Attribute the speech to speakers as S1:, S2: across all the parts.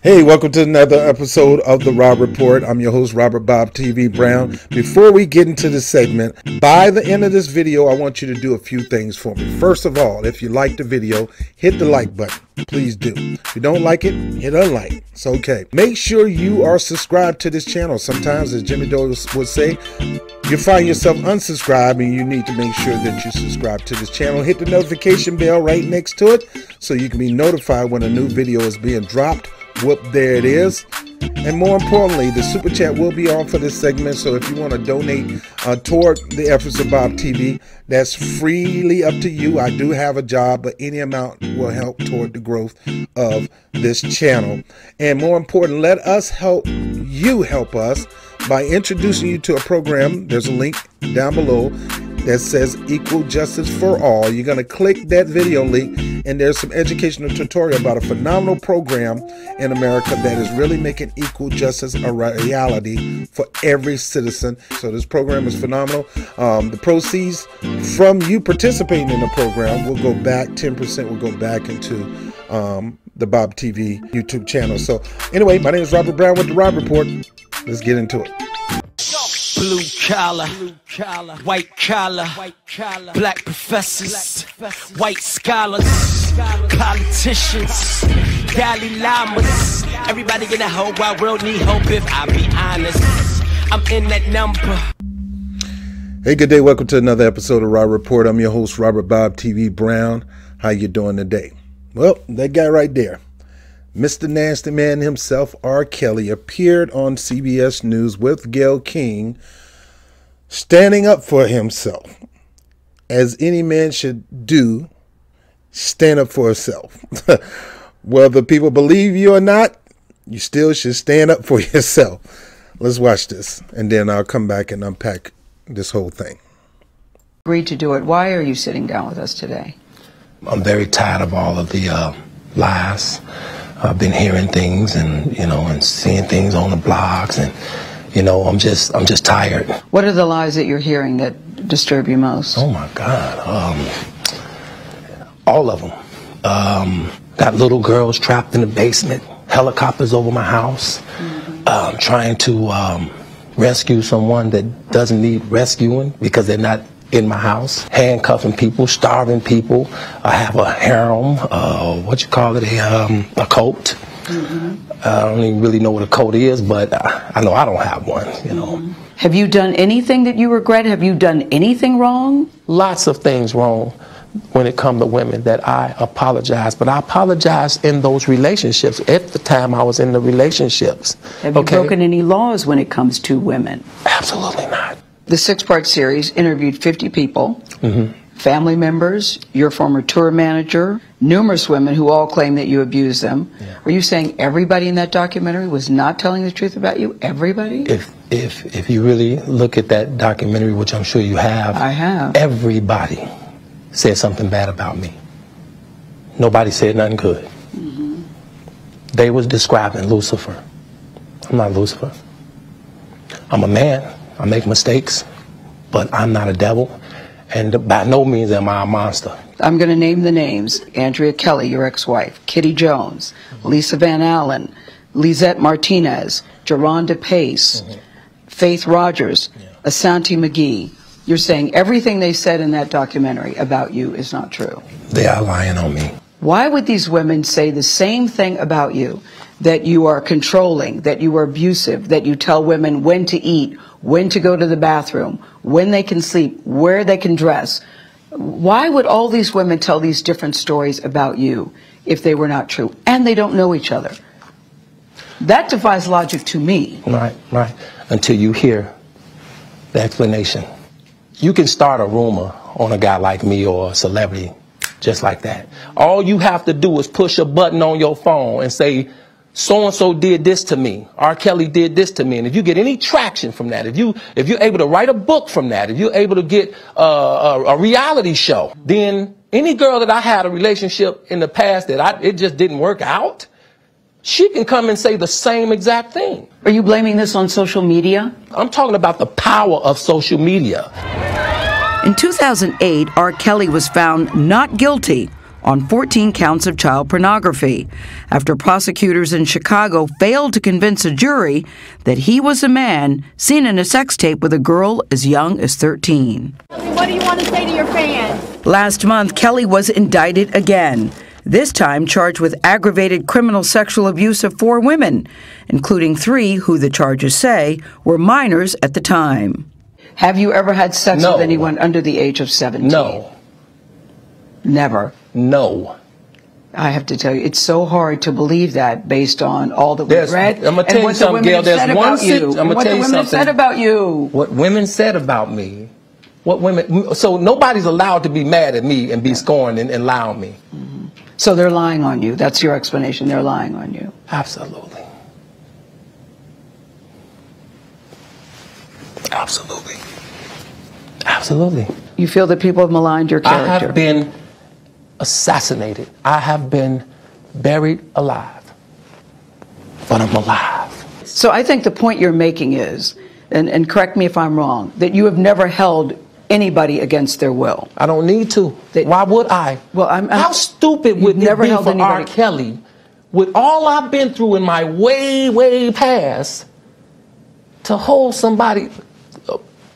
S1: Hey, welcome to another episode of The Rob Report. I'm your host, Robert BOBTV Brown. Before we get into this segment, by the end of this video, I want you to do a few things for me. First of all, if you like the video, hit the like button. Please do. If you don't like it, hit unlike. It's okay. Make sure you are subscribed to this channel. Sometimes, as Jimmy Dole would say, you find yourself unsubscribed and you need to make sure that you subscribe to this channel. Hit the notification bell right next to it so you can be notified when a new video is being dropped. Whoop, there it is. And more importantly, the super chat will be on for this segment. So if you want to donate toward the efforts of Bob TV, that's freely up to you. I do have a job, but any amount will help toward the growth of this channel. And more important, let us help you help us by introducing you to a program. There's a link down below that says Equal Justice for All. You're going to click that video link and there's some educational tutorial about a phenomenal program in America that is really making equal justice a reality for every citizen. So this program is phenomenal. The proceeds from you participating in the program will go back, 10% will go back into the Bob TV YouTube channel. So anyway, my name is Robert Brown with The Rob Report. Let's get into it.
S2: Blue collar, white collar, black professors, white scholars, politicians, Dalai Lamas. Everybody in the whole wide world need hope if I be honest. I'm in that number.
S1: Hey, good day. Welcome to another episode of Rob Report. I'm your host, Robert BOBTV Brown. How you doing today? Well, that guy right there, Mr. Nasty Man himself, RKelly, appeared on CBS News with Gail King, standing up for himself, as any man should do, stand up for himself. Whether people believe you or not, you still should stand up for yourself. Let's watch this, and then I'll come back and unpack this whole thing.
S3: Agreed to do it. Why are you sitting down with us today?
S4: I'm very tired of all of the lies. I've been hearing things and, and seeing things on the blogs and, I'm just tired.
S3: What are the lies that you're hearing that disturb you most?
S4: Oh my God. All of them. Got little girls trapped in the basement, helicopters over my house, trying to rescue someone that doesn't need rescuing because they're not in my house, handcuffing people, starving people. I have a harem, a cult. I don't even really know what a cult is, but I know I don't have one,
S3: Have you done anything that you regret? Have you done anything wrong?
S4: Lots of things wrong when it comes to women that I apologize, but I apologize in those relationships at the time I was in the relationships.
S3: Have you broken any laws when it comes to women?
S4: Absolutely not.
S3: The 6-part series interviewed 50 people, family members, your former tour manager, numerous women who all claim that you abused them. Yeah. Are you saying everybody in that documentary was not telling the truth about you? Everybody?
S4: If you really look at that documentary, which I'm sure you have,
S3: I have.
S4: Everybody said something bad about me. Nobody said nothing good. They was describing Lucifer. I'm not Lucifer. I'm a man. I make mistakes, but I'm not a devil, and by no means am I a monster.
S3: I'm going to name the names. RKelly, your ex-wife, Kitty Jones, Lisa Van Allen, Lisette Martinez, Geronda Pace, Faith Rogers, Asante McGee. You're saying everything they said in that documentary about you is not true.
S4: They are lying on me.
S3: Why would these women say the same thing about you? That you are controlling, that you are abusive, that you tell women when to eat, when to go to the bathroom, when they can sleep, where they can dress. Why would all these women tell these different stories about you if they were not true? And they don't know each other. That defies logic to me.
S4: Right. Until you hear the explanation. You can start a rumor on a guy like me or a celebrity just like that. All you have to do is push a button on your phone and say, so-and-so did this to me. RKelly did this to me. And if you get any traction from that, if you're able to write a book from that, if you're able to get a reality show, then any girl that I had a relationship in the past that it just didn't work out, she can come and say the same exact thing.
S3: Are you blaming this on social media?
S4: I'm talking about the power of social media.
S5: In 2008, RKelly was found not guilty
S3: on 14 counts of child pornography after prosecutors in Chicago failed to convince a jury that he was a man seen in a sex tape with a girl as young as 13.
S5: What do you want to say to your fans?
S3: Last month, Kelly was indicted again, this time charged with aggravated criminal sexual abuse of 4 women, including 3 who the charges say were minors at the time. Have you ever had sex with anyone under the age of 17?
S4: No.
S3: Never?
S4: No.
S3: I have to tell you, it's so hard to believe that based on all that we've read.
S4: I'm going to tell you something, Gail. There's one thing. I'm going to tell you something. What the women said about you. What women said about me. What women. So nobody's allowed to be mad at me and be scorned and lie on me.
S3: Mm-hmm. So they're lying on you. That's your explanation. They're lying on you.
S4: Absolutely. Absolutely. Absolutely.
S3: You feel that people have maligned your character?
S4: I have been assassinated. I have been buried alive. But I'm alive.
S3: So I think the point you're making is, and correct me if I'm wrong, that you have never held anybody against their will.
S4: I don't need to. Why would I? Well, how stupid would it be for R. Kelly, with all I've been through in my way past, to hold somebody,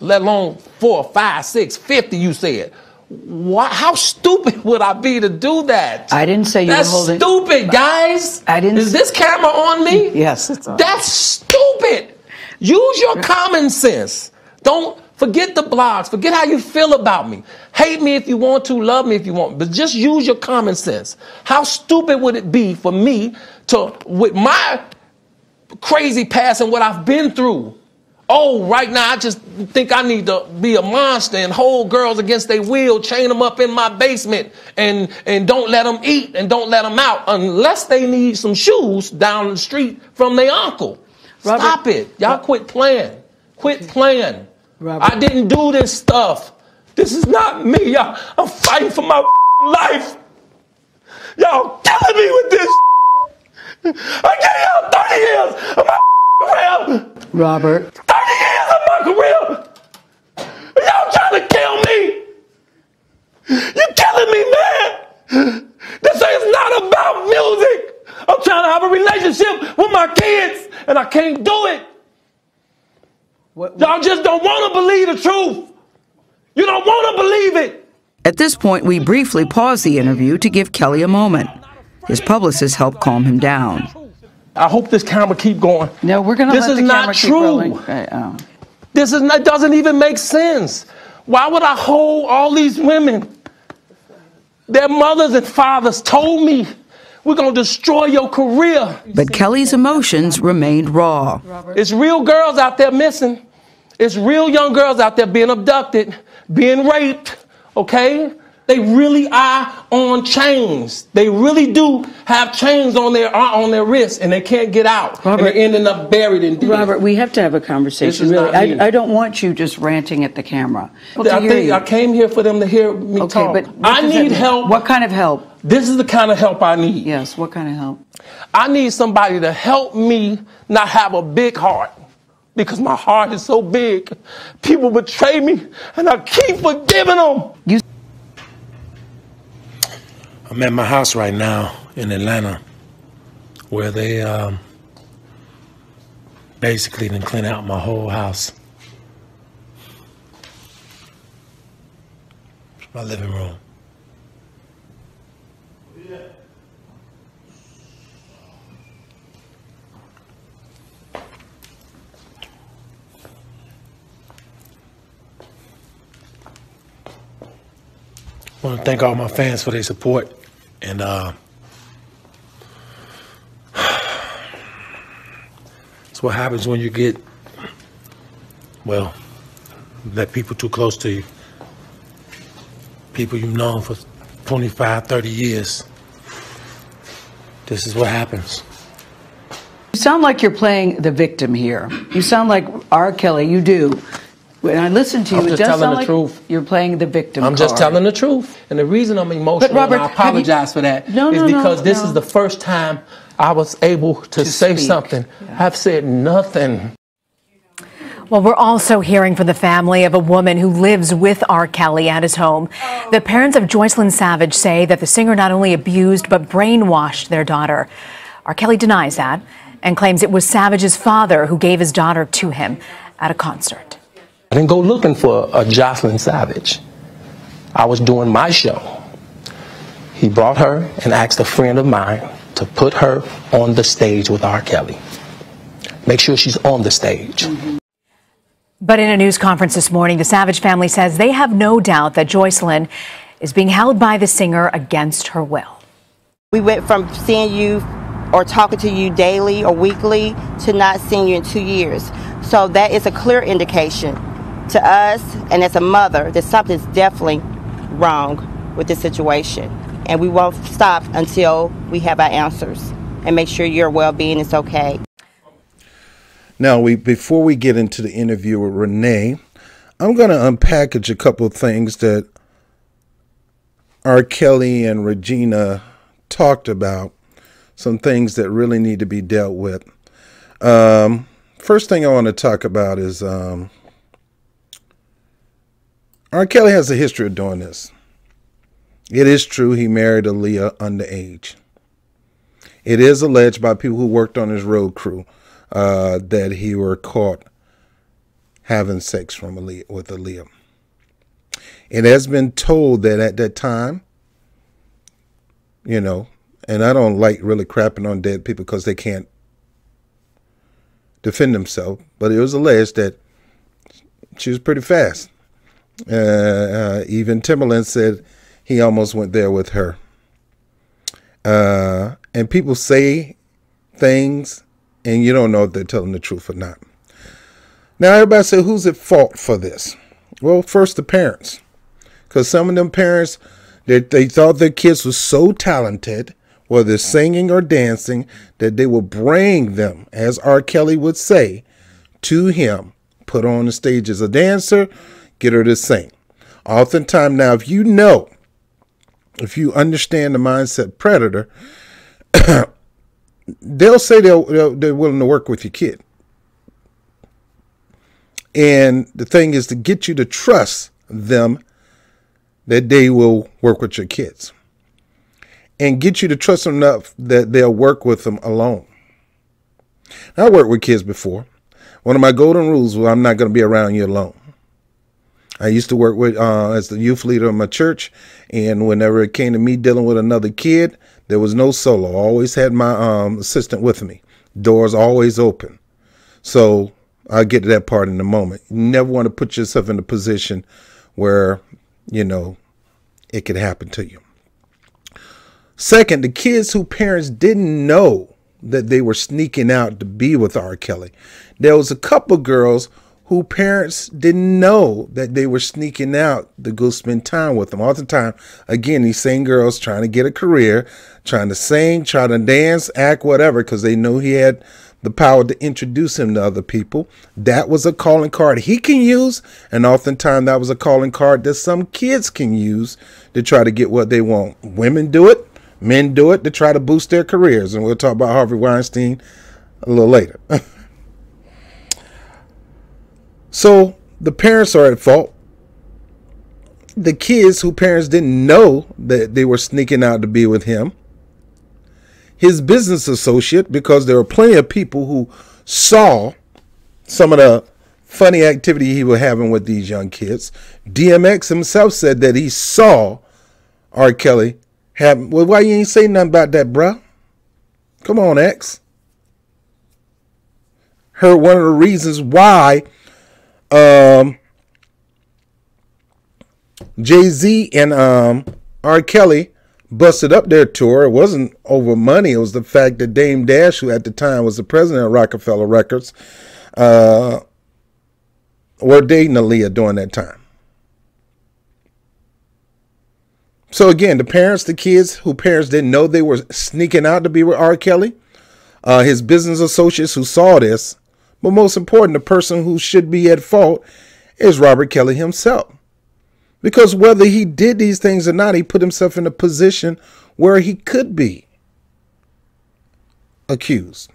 S4: let alone 4, 5, 6, 50, you said. How stupid would I be to do that?
S3: I didn't say you were holding.
S4: That's stupid, guys.
S3: I didn't.
S4: Is this camera on me?
S3: Yes, it's on.
S4: That's stupid. Use your common sense. Don't forget the blogs. Forget how you feel about me. Hate me if you want to. Love me if you want. But just use your common sense. How stupid would it be for me to, with my crazy past and what I've been through, right now I just think I need to be a monster and hold girls against their will, chain them up in my basement, and don't let them eat and don't let them out unless they need some shoes down the street from their uncle. Robert, stop it. Y'all quit playing. Quit playing. Robert. I didn't do this stuff. This is not me. Y'all, I'm fighting for my life. Y'all killing me with this. I gave y'all 30 years of my career.
S3: Robert.
S4: 30 years of my career. Y'all trying to kill me. You're killing me, man. This is not about music. I'm trying to have a relationship with my kids, and I can't do it. Y'all just don't want to believe the truth. You don't want to believe it.
S3: At this point, we briefly paused the interview to give Kelly a moment. His publicist helped calm him down.
S4: I hope this camera keep going.
S3: No, we're going to let the camera keep rolling. This is not true.
S4: This is not, doesn't even make sense. Why would I hold all these women? Their mothers and fathers told me, we're going to destroy your career.
S3: But Kelly's emotions remained raw.
S4: It's real girls out there missing. It's real young girls out there being abducted, being raped, okay? They really are on chains. They really do have chains on their wrists, and they can't get out. Robert, and they're ending up buried in deep.
S3: Robert, we have to have a conversation. Really, I don't want you just ranting at the camera.
S4: I came here for them to hear me talk. But I need help.
S3: What kind of help?
S4: This is the kind of help I need.
S3: Yes, what kind of help?
S4: I need somebody to help me not have a big heart, because my heart is so big. People betray me, and I keep forgiving them.
S1: I'm at my house right now in Atlanta, where they basically didn't clean out my whole house. It's my living room. I want to thank all my fans for their support, and it's what happens when you get, well, let people too close to you. People you've known for 25, 30 years. This is what happens.
S3: You sound like you're playing the victim here. You sound like R. Kelly, you do. When I listen to you, it does sound like you're playing the victim card.
S4: I'm just telling the truth. And the reason I'm emotional, Robert, and I apologize for that, is because this is the first time I was able to say something. Yeah. I've said nothing.
S6: Well, we're also hearing from the family of a woman who lives with R. Kelly at his home. The parents of Joycelyn Savage say that the singer not only abused but brainwashed their daughter. R. Kelly denies that and claims it was Savage's father who gave his daughter to him at a concert.
S4: I didn't go looking for a Joycelyn Savage. I was doing my show. He brought her and asked a friend of mine to put her on the stage with R. Kelly. Make sure she's on the stage.
S6: But in a news conference this morning, the Savage family says they have no doubt that Joycelyn is being held by the singer against her will.
S7: We went from seeing you or talking to you daily or weekly to not seeing you in 2 years. So that is a clear indication to us and as a mother that something's definitely wrong with this situation. And we won't stop until we have our answers and make sure your well-being is okay.
S1: Now, before we get into the interview with Renee, I'm going to unpackage a couple of things that R. Kelly and Regina talked about, some things that really need to be dealt with. First thing I want to talk about is R. Kelly has a history of doing this. It is true he married Aaliyah underage. It is alleged by people who worked on his road crew that he were caught having sex with Aaliyah. It has been told that at that time, you know, and I don't like really crapping on dead people because they can't defend themselves, but it was alleged that she was pretty fast. Even Timberland said he almost went there with her. And people say things and you don't know if they're telling the truth or not. Now, everybody say, who's at fault for this? Well, first, the parents. Because some of them parents, they thought their kids were so talented, whether singing or dancing, that they would bring them, as R. Kelly would say, to him, put her on the stage as a dancer, get her to sing. Oftentimes, now, if you understand the mindset predator, they'll say they're willing to work with your kid. And the thing is to get you to trust them that they will work with your kids. And get you to trust them enough that they'll work with them alone. Now, I worked with kids before. One of my golden rules was I'm not going to be around you alone. I used to work with as the youth leader of my church, and whenever it came to me dealing with another kid, there was no solo. I always had my assistant with me. Doors always open. So I'll get to that part in a moment. You never want to put yourself in a position where, you know, it could happen to you. Second, the kids whose parents didn't know that they were sneaking out to be with R. Kelly. There was a couple girls who parents didn't know that they were sneaking out to go spend time with them. All the time, again, these same girls trying to get a career, trying to sing, trying to dance, act, whatever, because they knew he had the power to introduce him to other people. That was a calling card he can use, and oftentimes that was a calling card that some kids can use to try to get what they want. Women do it, men do it to try to boost their careers, and we'll talk about Harvey Weinstein a little later. So the parents are at fault. The kids whose parents didn't know that they were sneaking out to be with him. His business associate, because there were plenty of people who saw some of the funny activity he was having with these young kids. DMX himself said that he saw R. Kelly have. Well, why you ain't say nothing about that, bruh? Come on, X. Heard one of the reasons why Jay-Z and R. Kelly busted up their tour. It wasn't over money. It was the fact that Dame Dash, who at the time was the president of Rockefeller Records, were dating Aaliyah during that time. So again, the parents, the kids whose parents didn't know they were sneaking out to be with R. Kelly, his business associates who saw this, but most important, the person who should be at fault is Robert Kelly himself. Because whether he did these things or not, he put himself in a position where he could be accused.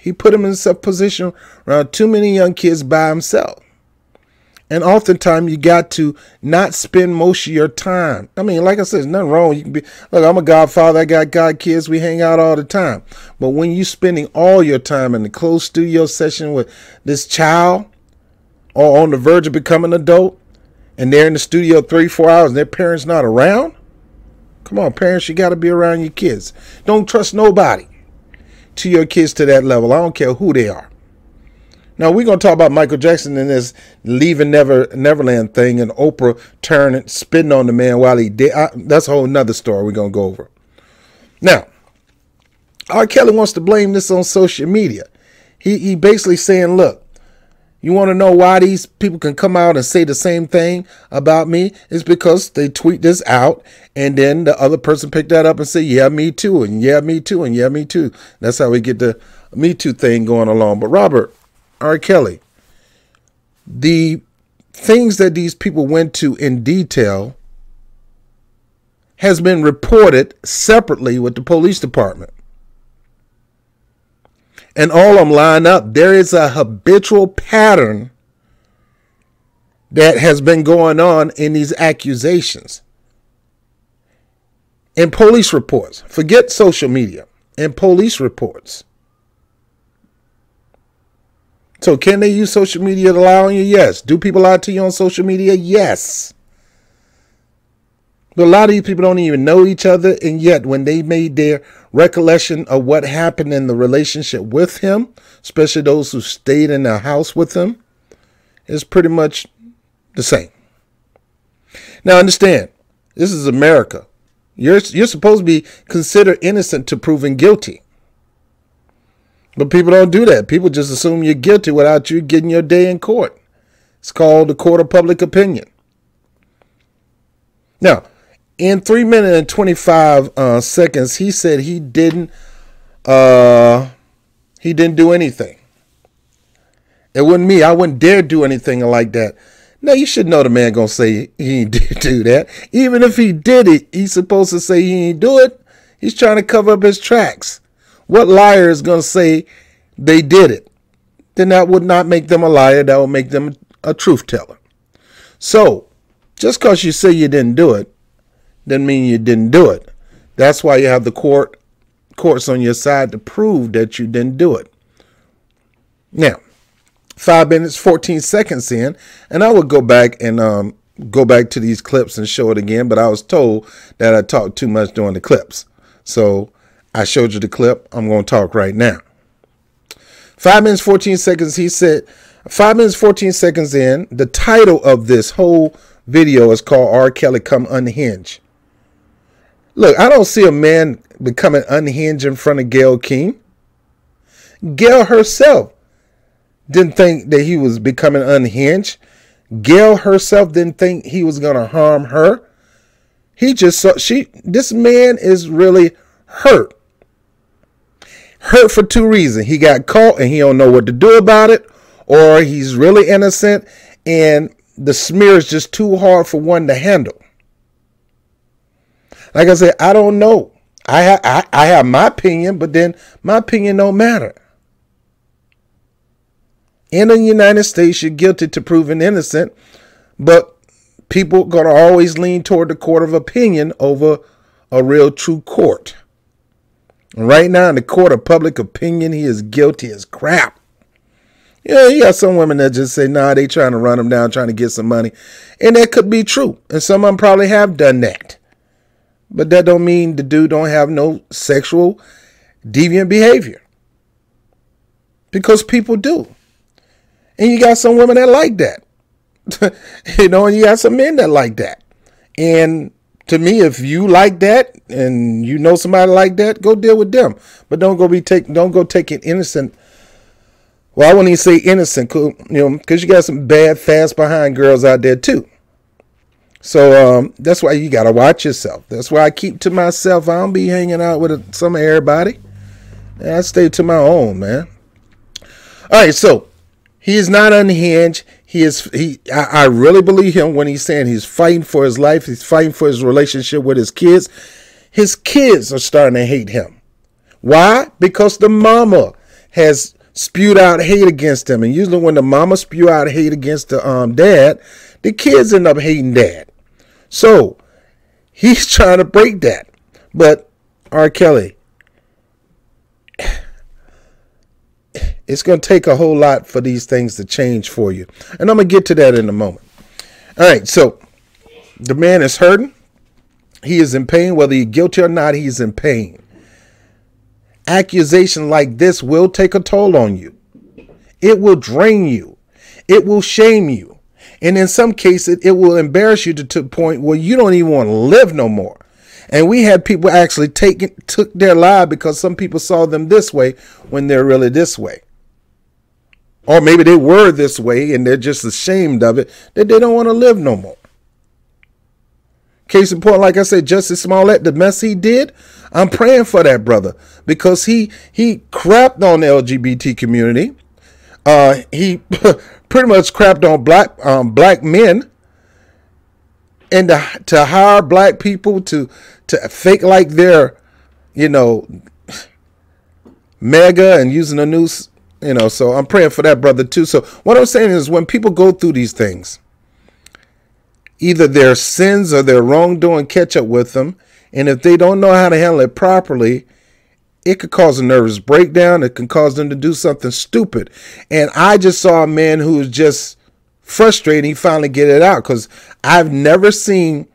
S1: He put him in a position around too many young kids by himself. And oftentimes you got to not spend most of your time. I mean, like I said, there's nothing wrong. You can be, look, I'm a godfather. I got god kids. We hang out all the time. But when you spending all your time in the closed studio session with this child or on the verge of becoming an adult, and they're in the studio 3-4 hours and their parents not around, come on, parents, you got to be around your kids. Don't trust nobody to your kids to that level. I don't care who they are. Now, we're going to talk about Michael Jackson and this leaving Neverland thing and Oprah turning, spitting on the man while he did. That's a whole nother story we're going to go over. Now, RKelly wants to blame this on social media. He basically saying, look, you want to know why these people can come out and say the same thing about me? It's because they tweet this out and then the other person picked that up and say, yeah, me too, and yeah, me too, and yeah, me too. That's how we get the Me Too thing going along. But Robert, RKelly, the things that these people went to in detail has been reported separately with the police department. And all of them line up. There is a habitual pattern that has been going on in these accusations. In police reports, forget social media, in police reports. So can they use social media to lie on you? Yes. Do people lie to you on social media? Yes. But a lot of these people don't even know each other. And yet when they made their recollection of what happened in the relationship with him, especially those who stayed in the house with him, it's pretty much the same. Now understand, this is America. You're supposed to be considered innocent to proven guilty. But people don't do that. People just assume you're guilty without you getting your day in court. It's called the court of public opinion. Now, in 3 minutes and 25 seconds, he said he didn't do anything. It wasn't me. I wouldn't dare do anything like that. Now, you should know the man gonna say he didn't do that. Even if he did it, he's supposed to say he didn't do it. He's trying to cover up his tracks. What liar is going to say they did it? Then that would not make them a liar. That would make them a truth teller. So just because you say you didn't do it, doesn't mean you didn't do it. That's why you have the courts on your side to prove that you didn't do it. Now, 5 minutes, 14 seconds in, and I would go back and go back to these clips and show it again, but I was told that I talked too much during the clips. So I showed you the clip. I'm going to talk right now. 5 minutes, 14 seconds. He said, 5 minutes, 14 seconds in, the title of this whole video is called RKelly Come Unhinged. Look, I don't see a man becoming unhinged in front of Gail King. Gail herself didn't think that he was becoming unhinged. Gail herself didn't think he was going to harm her. He just saw, this man is really hurt. Hurt for two reasons. He got caught and he don't know what to do about it, or he's really innocent and the smear is just too hard for one to handle. Like I said, I don't know. I have my opinion, but then my opinion don't matter. In the United States, you're guilty to proven innocent, but people are going to always lean toward the court of opinion over a real true court. And right now, in the court of public opinion, he is guilty as crap. Yeah, you got some women that just say, nah, they trying to run him down, trying to get some money. And that could be true. And some of them probably have done that. But that don't mean the dude don't have no sexual deviant behavior. Because people do. And you got some women that like that. You know, and you got some men that like that. And to me, if you like that and you know somebody like that, go deal with them. But don't go take it innocent. Well, I wouldn't even say innocent, you know, because you got some bad, fast behind girls out there too. So that's why you got to watch yourself. That's why I keep to myself. I don't be hanging out with some of everybody. I stay to my own, man. All right, so he is not unhinged. I really believe him when he's saying he's fighting for his life. He's fighting for his relationship with his kids. His kids are starting to hate him. Why? Because the mama has spewed out hate against him. And usually when the mama spew out hate against the dad, the kids end up hating dad. So he's trying to break that. But R. Kelly, it's going to take a whole lot for these things to change for you. And I'm going to get to that in a moment. All right, so the man is hurting. He is in pain. Whether he's guilty or not, he's in pain. Accusation like this will take a toll on you. It will drain you. It will shame you. And in some cases, it will embarrass you to the point where you don't even want to live no more. And we had people actually took their life because some people saw them this way when they're really this way. Or maybe they were this way and they're just ashamed of it, that they don't want to live no more. Case in point, like I said, Justice Smollett, the mess he did, I'm praying for that brother because he crapped on the LGBT community. He pretty much crapped on black men, and to hire black people to fake like they're, mega and using the news, so I'm praying for that brother too. So what I'm saying is when people go through these things, either their sins or their wrongdoing catch up with them. And if they don't know how to handle it properly, it could cause a nervous breakdown. It can cause them to do something stupid. And I just saw a man who was just frustrated. He finally get it out because I've never seen,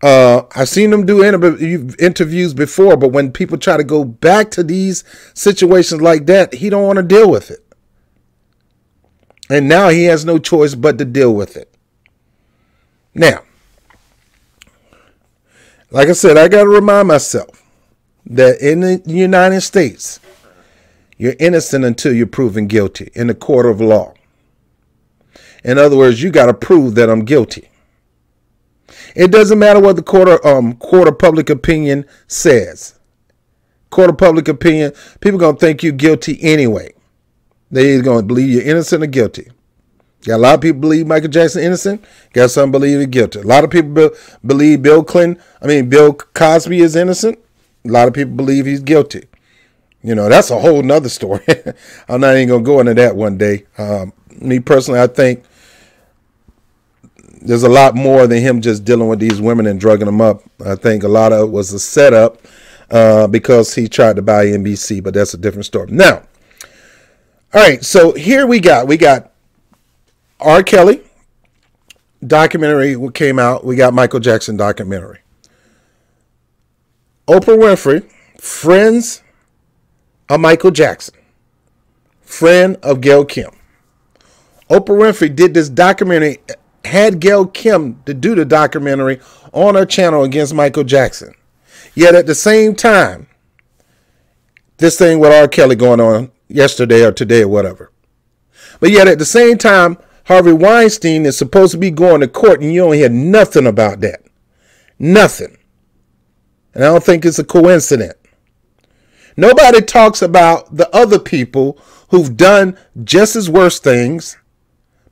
S1: I've seen them do interviews before, but when people try to go back to these situations like that, he don't want to deal with it. And now he has no choice but to deal with it. Now, like I said, I got to remind myself that in the United States, you're innocent until you're proven guilty in the court of law. In other words, you got to prove that I'm guilty. It doesn't matter what the court of public opinion says. Court of public opinion, people are going to think you're guilty anyway. They're either going to believe you're innocent or guilty. Got a lot of people believe Michael Jackson innocent. Got some believe he's guilty. A lot of people believe Bill Cosby is innocent. A lot of people believe he's guilty. That's a whole nother story. I'm not even going to go into that one day. Me personally, I think there's a lot more than him just dealing with these women and drugging them up. I think a lot of it was a setup because he tried to buy NBC, but that's a different story. Now, all right, so here we got R. Kelly documentary came out. We got Michael Jackson documentary. Oprah Winfrey, friends of Michael Jackson, friend of Gail King. Oprah Winfrey did this documentary, had Gail King to do the documentary on her channel against Michael Jackson. Yet at the same time, this thing with R. Kelly going on yesterday or today or whatever. But yet at the same time, Harvey Weinstein is supposed to be going to court and you don't hear nothing about that. Nothing. And I don't think it's a coincidence. Nobody talks about the other people who've done just as worse things,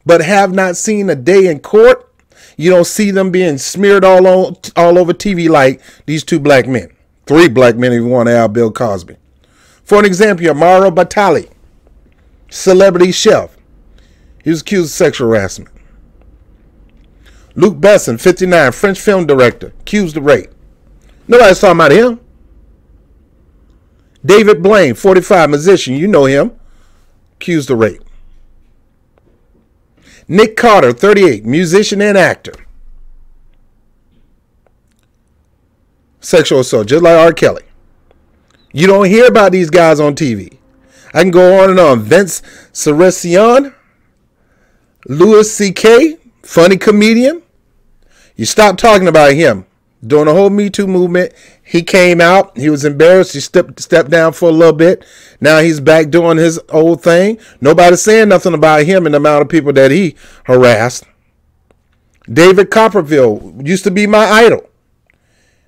S1: but have not seen a day in court. You don't see them being smeared all over TV like these two black men. 3 black men if you want to add Bill Cosby. For an example, Mauro Batali, celebrity chef. He was accused of sexual harassment. Luc Besson, 59, French film director, accused of rape. Nobody's talking about him. David Blaine, 45, musician, you know him, accused of rape. Nick Carter, 38, musician and actor. Sexual assault, just like R. Kelly. You don't hear about these guys on TV. I can go on and on. Vince Saracen, Louis C.K., funny comedian. You stop talking about him. During the whole Me Too movement, he came out. He was embarrassed. He stepped down for a little bit. Now he's back doing his old thing. Nobody's saying nothing about him and the amount of people that he harassed. David Copperfield used to be my idol.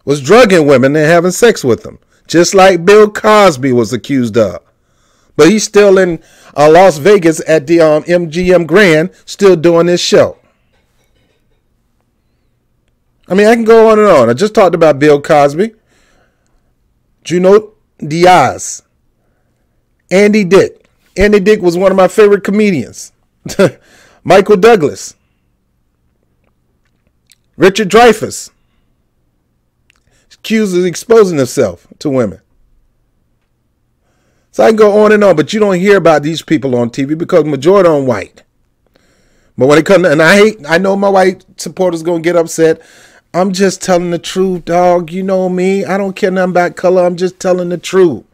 S1: Was drugging women and having sex with them, just like Bill Cosby was accused of. But he's still in Las Vegas at the MGM Grand, still doing this show. I mean, I can go on and on. I just talked about Bill Cosby, Junot Diaz, Andy Dick, Andy Dick was one of my favorite comedians. Michael Douglas. Richard Dreyfuss. Accused of exposing himself to women. So I can go on and on, but you don't hear about these people on TV because majority are white. But when it comes to, and I know my white supporters going to get upset. I'm just telling the truth, dog. You know me. I don't care nothing about color. I'm just telling the truth.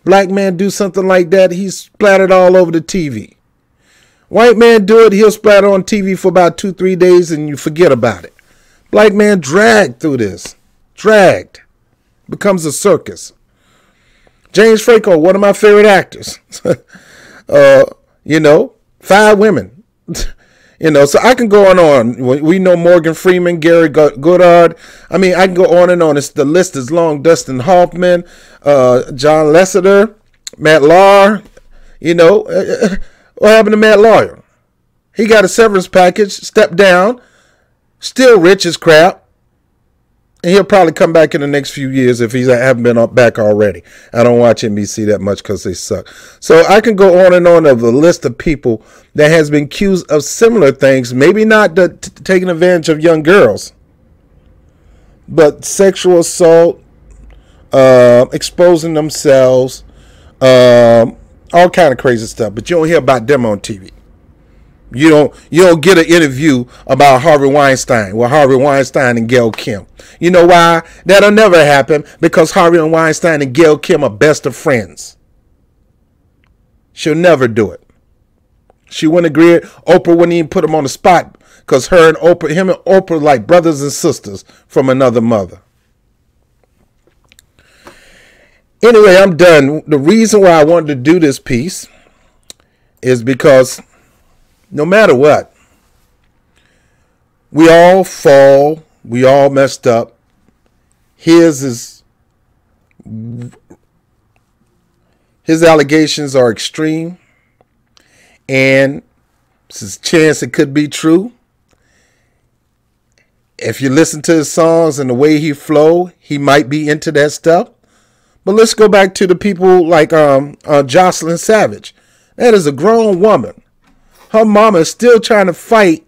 S1: Black man do something like that, he's splattered all over the TV. White man do it, he'll splatter on TV for about 2-3 days and you forget about it. Black man dragged through this. Dragged. Becomes a circus. James Franco, one of my favorite actors. 5 women. So I can go on. We know Morgan Freeman, Gary Goddard. I mean, I can go on and on. The list is long. Dustin Hoffman, John Lasseter, Matt Lauer. What happened to Matt Lauer? He got a severance package, stepped down, still rich as crap. And he'll probably come back in the next few years if he haven't been back already. I don't watch NBC that much because they suck. So I can go on and on of a list of people that has been accused of similar things. Maybe not taking advantage of young girls, but sexual assault, exposing themselves, all kind of crazy stuff. But you don't hear about them on TV. You don't get an interview about Harvey Weinstein with Harvey Weinstein and Gail King. You know why? That'll never happen because Harvey Weinstein and Gail King are best of friends. She'll never do it. She wouldn't agree. Oprah wouldn't even put him on the spot because him and Oprah are like brothers and sisters from another mother. Anyway, I'm done. The reason why I wanted to do this piece is because no matter what, we all fall, we all messed up. His allegations are extreme, and there's a chance it could be true. If you listen to his songs and the way he flow, he might be into that stuff. But let's go back to the people like Jocelyn Savage. That is a grown woman. Her mama is still trying to fight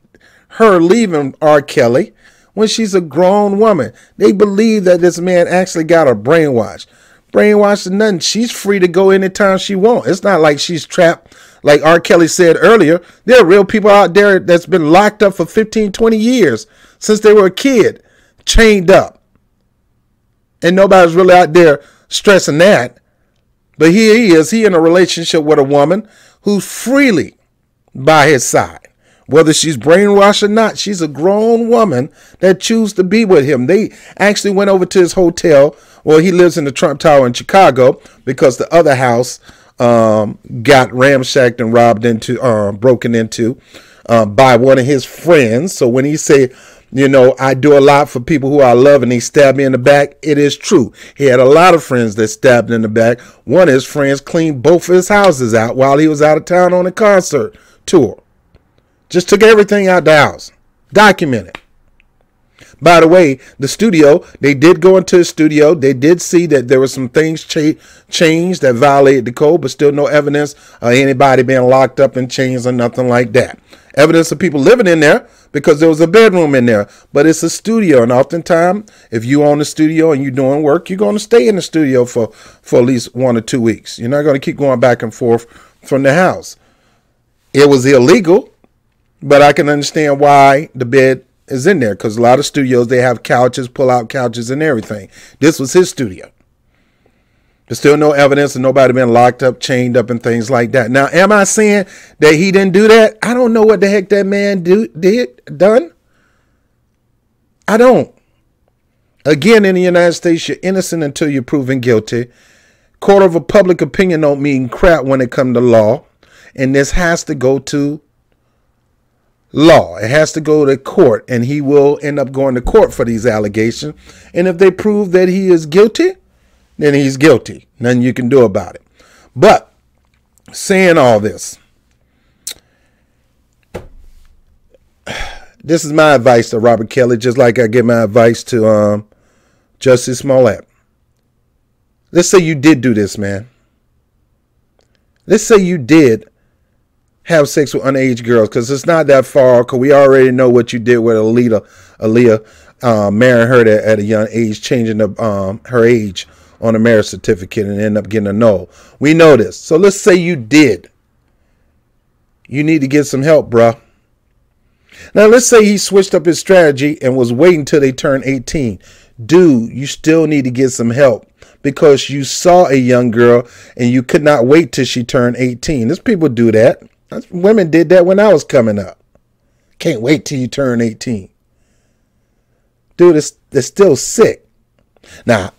S1: her leaving R. Kelly when she's a grown woman. They believe that this man actually got her brainwashed. Brainwashed or nothing. She's free to go anytime she wants. It's not like she's trapped. Like R. Kelly said earlier, there are real people out there that's been locked up for 15, 20 years since they were a kid, chained up. And nobody's really out there stressing that. But here he is. He in a relationship with a woman who's freely by his side. Whether she's brainwashed or not, she's a grown woman that chooses to be with him. They actually went over to his hotel. Well, he lives in the Trump Tower in Chicago because the other house got ramshacked and broken into by one of his friends. So when he said, I do a lot for people who I love and they stabbed me in the back, it is true. He had a lot of friends that stabbed him in the back. One of his friends cleaned both of his houses out while he was out of town on a concert tour. Just took everything out the house. Documented. By the way, the studio, they did go into the studio. They did see that there were some things changed that violated the code, but still no evidence of anybody being locked up in chains or nothing like that. Evidence of people living in there because there was a bedroom in there, but it's a studio. And oftentimes, if you own the studio and you're doing work, you're going to stay in the studio for at least 1 or 2 weeks. You're not going to keep going back and forth from the house. It was illegal, but I can understand why the bed is in there because a lot of studios, they have couches, pull-out couches and everything. This was his studio. There's still no evidence of nobody being locked up, chained up, and things like that. Now, am I saying that he didn't do that? I don't know what the heck that man done. I don't. Again, in the United States, you're innocent until you're proven guilty. Court of a public opinion don't mean crap when it comes to law. And this has to go to law. It has to go to court, and he will end up going to court for these allegations. And if they prove that he is guilty, then he's guilty. Nothing you can do about it. But saying all this, this is my advice to Robert Kelly, just like I give my advice to Justice Smollett. Let's say you did do this, man. let's say you did have sex with underage girls, because it's not that far, because we already know what you did with Aaliyah, marrying her at a young age, changing her age on a marriage certificate and end up getting a no. We know this. So let's say you did. You need to get some help, bruh. Now, let's say he switched up his strategy and was waiting till they turn 18. Dude, you still need to get some help, because you saw a young girl and you could not wait till she turned 18. There's people do that. Women did that when I was coming up. Can't wait till you turn 18. Dude, it's still sick. Now,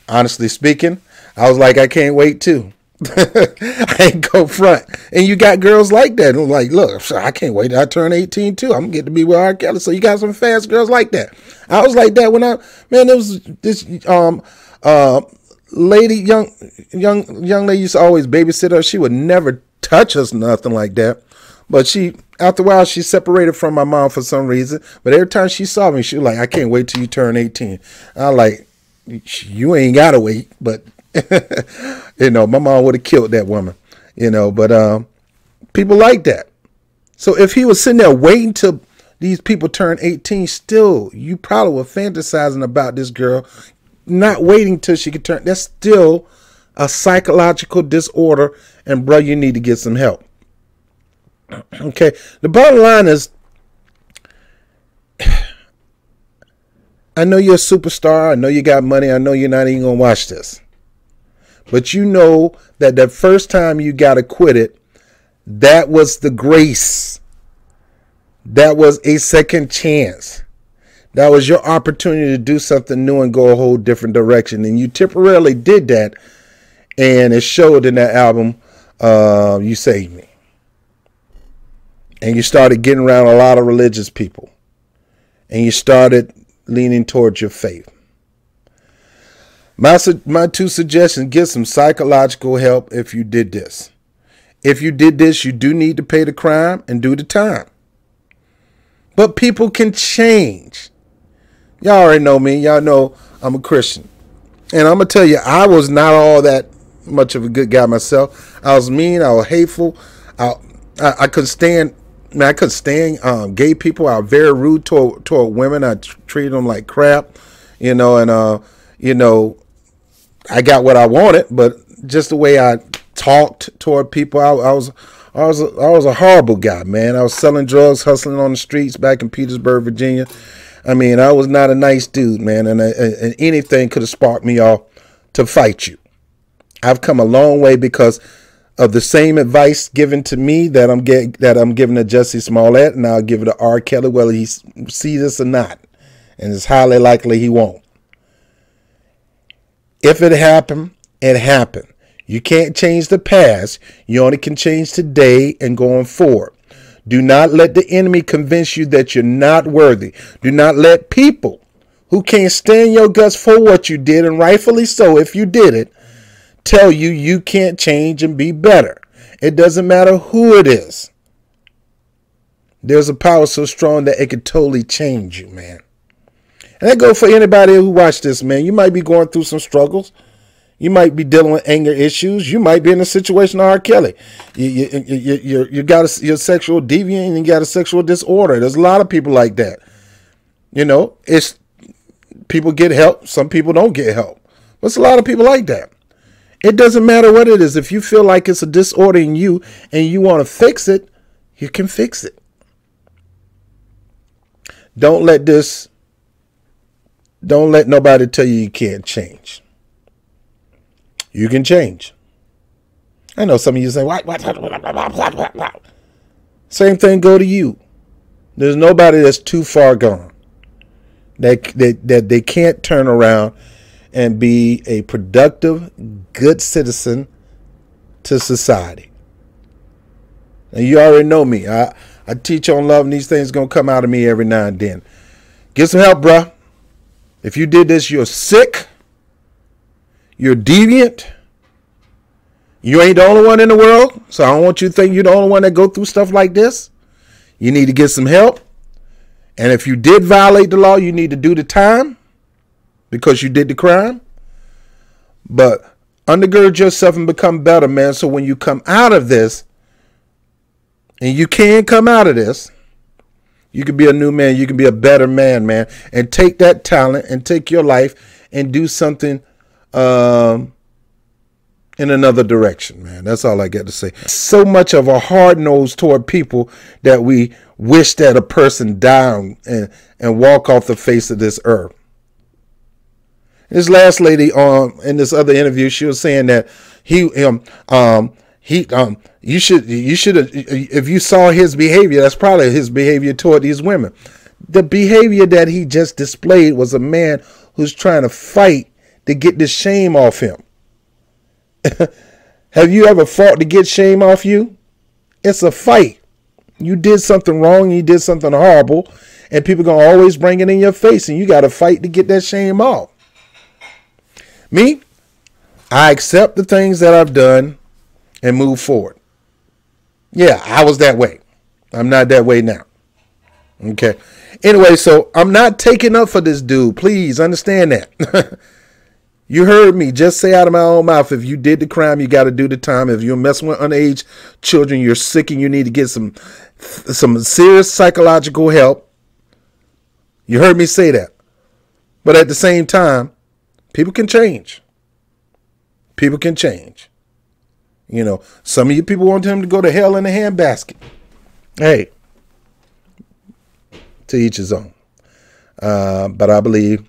S1: honestly speaking, I was like, I can't wait too. I ain't go front. And you got girls like that. I'm like, look, I can't wait till I turn 18 too. I'm gonna get to be with RKelly. So you got some fast girls like that. I was like that when there was this lady, young lady used to always babysit her. She would never touch us, nothing like that. But after a while, she separated from my mom for some reason. But every time she saw me, she was like, I can't wait till you turn 18. I was like, you ain't gotta wait. But my mom would have killed that woman, but people like that. So if he was sitting there waiting till these people turn 18, still, you probably were fantasizing about this girl, not waiting till she could turn. That's still a psychological disorder, and bro, you need to get some help. Okay, the bottom line is, I know you're a superstar, I know you got money, I know you're not even gonna watch this, but you know that the first time you got acquitted, that was the grace. That was a second chance. That was your opportunity to do something new and go a whole different direction. And you temporarily did that. And it showed in that album, You Saved Me. And you started getting around a lot of religious people. And you started leaning towards your faith. My two suggestions: get some psychological help if you did this. If you did this, you do need to pay the crime and do the time. But people can change. Y'all already know me. Y'all know I'm a Christian. And I'm going to tell you, I was not all that much of a good guy myself. I was mean. I was hateful. I couldn't stand, I couldn't stand gay people. I was very rude toward women. I treated them like crap, and, I got what I wanted, but just the way I talked toward people, I was a horrible guy, man. I was selling drugs, hustling on the streets back in Petersburg, Virginia. I mean, I was not a nice dude, man, and anything could have sparked me off to fight you. I've come a long way because of the same advice given to me that I'm giving to Jussie Smollett, and I'll give it to RKelly, whether he sees this or not, and it's highly likely he won't. If it happened, it happened. You can't change the past. You only can change today and going forward. Do not let the enemy convince you that you're not worthy. Do not let people who can't stand your guts for what you did, and rightfully so if you did it, tell you you can't change and be better. It doesn't matter who it is. There's a power so strong that it could totally change you, man. And that goes for anybody who watched this, man. You might be going through some struggles. You might be dealing with anger issues. You might be in a situation of RKelly. You're sexual deviant and you got a sexual disorder. There's a lot of people like that. It's people get help. Some people don't get help. But it's a lot of people like that. It doesn't matter what it is. If you feel like it's a disorder in you and you want to fix it, you can fix it. Don't let nobody tell you can't change. You can change. I know some of you say, what? Same thing go to you. There's nobody that's too far gone that they can't turn around and be a productive, good citizen to society. And you already know me. I teach on love, and these things going to come out of me every now and then. Get some help, bruh. If you did this, you're sick. You're deviant. You ain't the only one in the world. So I don't want you to think you're the only one that go through stuff like this. You need to get some help. And if you did violate the law, you need to do the time because you did the crime. But Undergird yourself and become better, man. So when you come out of this, and you can come out of this, you can be a new man. You can be a better man, man. And take that talent and take your life and do something in another direction, man. That's all I got to say. So much of a hard nose toward people that we wish that a person down and walk off the face of this earth. This last lady in this other interview, she was saying that you should if you saw his behavior, that's probably his behavior toward these women. The behavior that he just displayed was a man who's trying to fight to get this shame off him. Have you ever fought to get shame off you? It's a fight. You did something wrong, you did something horrible, and people gonna always bring it in your face, and you got to fight to get that shame off. Me, I accept the things that I've done and move forward. Yeah, I was that way. I'm not that way now. Okay. Anyway, so I'm not taking up for this dude. Please understand that. You heard me. Just say out of my own mouth, if you did the crime, you got to do the time. If you're messing with underage children, you're sick and you need to get some serious psychological help. You heard me say that. But at the same time, people can change. People can change. You know, some of you people want him to go to hell in a handbasket. Hey, to each his own. But I believe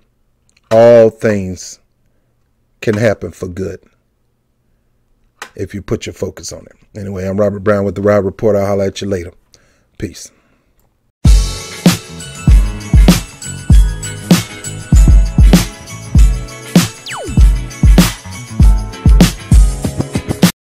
S1: all things can happen for good if you put your focus on it. Anyway, I'm Robert Brown with the Rob Report. I'll holler at you later. Peace.